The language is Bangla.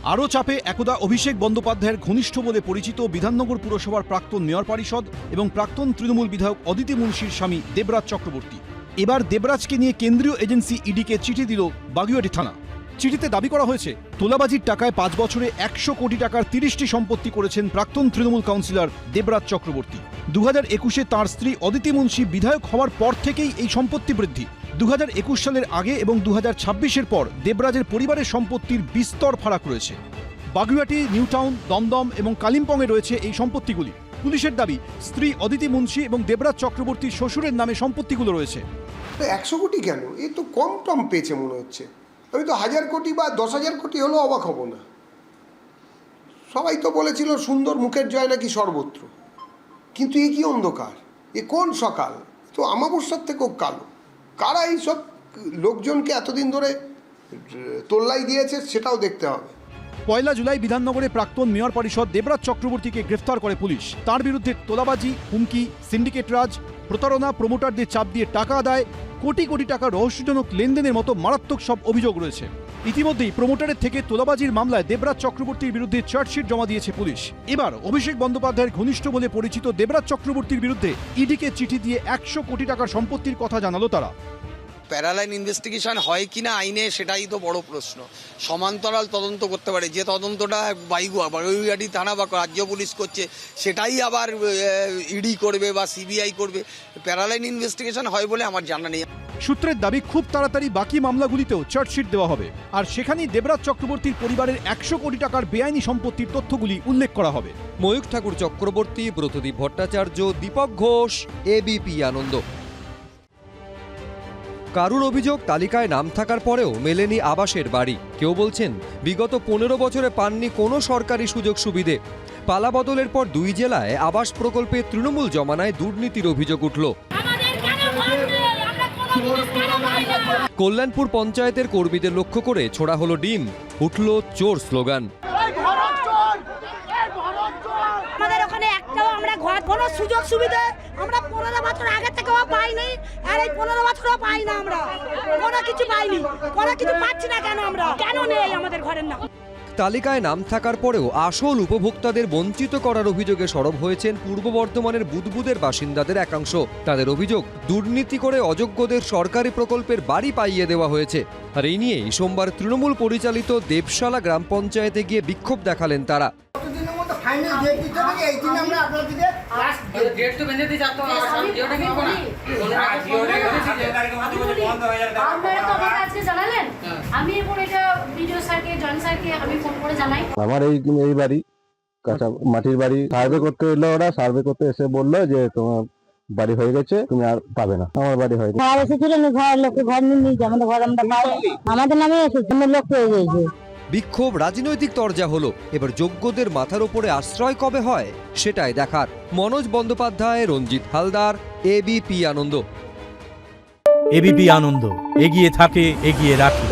আরও চাপে একদা অভিষেক বন্দ্যোপাধ্যায়ের ঘনিষ্ঠ বলে পরিচিত বিধাননগর পুরসভার প্রাক্তন মেয়র পরিষদ এবং প্রাক্তন তৃণমূল বিধায়ক অদিতি মুন্সির স্বামী দেবরাজ চক্রবর্তী। এবার দেবরাজকে নিয়ে কেন্দ্রীয় এজেন্সি ইডিকে চিঠি দিল বাগুইআটি থানা। চিঠিতে দাবি করা হয়েছে, তোলাবাজির টাকায় 5 বছরে 100 কোটি টাকার 30টি সম্পত্তি করেছেন প্রাক্তন তৃণমূল কাউন্সিলর দেবরাজ চক্রবর্তী। 2021-এ তাঁর স্ত্রী অদিতি মুন্সি বিধায়ক হওয়ার পর থেকেই এই সম্পত্তি বৃদ্ধি। 2021 সালের আগে এবং 2026-এর পর দেবরাজের পরিবারের সম্পত্তির বিস্তর ফারাক রয়েছে। বাগুইআটি, নিউ টাউন, দমদম এবং কালিম্পংয়ে রয়েছে এই সম্পত্তিগুলি। পুলিশের দাবি, স্ত্রী অদিতি মুন্সি এবং দেবরাজ চক্রবর্তীর শ্বশুরের নামে সম্পত্তিগুলো রয়েছে। 100 কোটি কেন? এ তো কম টম পেয়েছে মনে হচ্ছে। আমি তো 1000 কোটি বা 10,000 কোটি হলেও অবাক হব না। সবাই তো বলেছিল সুন্দর মুখের জয় নাকি সর্বত্র, কিন্তু এ কি অন্ধকার, এ কোন সকাল, তো আমাবস্যার থেকেও কালো। কারা এইসব লোকজনকে এতদিন ধরে তোল্লাই দিয়েছে সেটাও দেখতে হবে। 1 জুলাই বিধাননগরে প্রাক্তন মেয়র পরিষদ দেবরাজ চক্রবর্তীকে গ্রেফতার করে পুলিশ। তার বিরুদ্ধে তোলাবাজি, হুমকি, সিন্ডিকেট রাজ, প্রতারণা, প্রমোটারদের চাপ দিয়ে টাকা আদায়, কোটি কোটি টাকা রহস্যজনক লেনদেনের মতো মারাত্মক সব অভিযোগ রয়েছে। ইতিমধ্যেই প্রমোটারের থেকে তোলাবাজির মামলায় দেবরাজ চক্রবর্তীর বিরুদ্ধে চার্জশিট জমা দিয়েছে পুলিশ। এবার অভিষেক বন্দ্যোপাধ্যায়ের ঘনিষ্ঠ বলে পরিচিত দেবরাজ চক্রবর্তীর বিরুদ্ধে ইডিকে চিঠি দিয়ে 100 কোটি টাকার সম্পত্তির কথা জানালো তারা। প্যারালাইন ইনভেস্টিগেশন হয় কিনা আইনে, সেটাই তো বড় প্রশ্ন। সমান্তরাল তদন্ত করতে পারে, যে তদন্তটা বাগুইআটি থানা বা রাজ্য পুলিশ করছে সেটাই আবার ইডি করবে বা সিবিআই করবে। প্যারালাইন ইনভেস্টিগেশন হয় বলে আমার জানা নেই। সূত্রের দাবি, খুব তাড়াতাড়ি বাকি মামলাগুলিতেও চার্জশিট দেওয়া হবে, আর সেখানেই দেবরাজ চক্রবর্তীর পরিবারের 100 কোটি টাকার বেআইনি সম্পত্তির তথ্যগুলি উল্লেখ করা হবে। ময়ূখ ঠাকুর চক্রবর্তী, ব্রতদীপ ভট্টাচার্য, দীপক ঘোষ, এবিপি আনন্দ। কারুর অভিযোগ, তালিকায় নাম থাকার পরেও মেলেনি আবাসের বাড়ি। কেউ বলছেন বিগত 15 বছরে পাননি কোনো সরকারি সুযোগ সুবিধে। পালাবদলের পর 2 জেলায় আবাস প্রকল্পে তৃণমূল জমানায় দুর্নীতির অভিযোগ উঠল। কল্যাণপুর পঞ্চায়েতের কর্মীদের লক্ষ্য করে ছোড়া হলো ডিম, উঠল চোর স্লোগান। আমাদের ওখানে একটাও আমরা ঘর কোনো সুযোগ সুবিধা আমরা 15 বছর আগে থেকেও পাইনি, আর এই 15 বছরও পাই না। আমরা কোনো কিছু পাইনি, কোনো কিছু পাচ্ছি না। কেন আমরা কেন নেই আমাদের ঘরের নাম? তালিকায় নাম থাকার পরেও আসল উপভোক্তাদের বঞ্চিত করার অভিযোগে সরব হয়েছেন পূর্ব বর্ধমানের বুদবুদের বাসিন্দাদের একাংশ। তাদের অভিযোগ, দুর্নীতি করে অযোগ্যদের সরকারি প্রকল্পের বাড়ি পাইয়ে দেওয়া হয়েছে। আর এই নিয়েই সোমবার তৃণমূল পরিচালিত দেবশালা গ্রাম পঞ্চায়েতে গিয়ে বিক্ষোভ দেখালেন তারা। আমার এই বাড়ি কাঁচা মাটির বাড়ি সার্ভে করতে এলো, ওরা সার্ভে করতে এসে বললো যে তোমার বাড়ি হয়ে গেছে, তুমি আর পাবে না। আমার বাড়ি হয়ে গেছে। আমাদের নামে এসেছে, লোক পেয়ে গেছে। বিক্ষোভ রাজনৈতিক তরজা হলো। এবার যোগ্যদের মাথার উপরে আশ্রয় কবে হয় সেটাই দেখার। মনোজ বন্দ্যোপাধ্যায়, রঞ্জিত হালদার, এবিপি আনন্দ। এবিপি আনন্দ, এগিয়ে থাকে, এগিয়ে রাখে।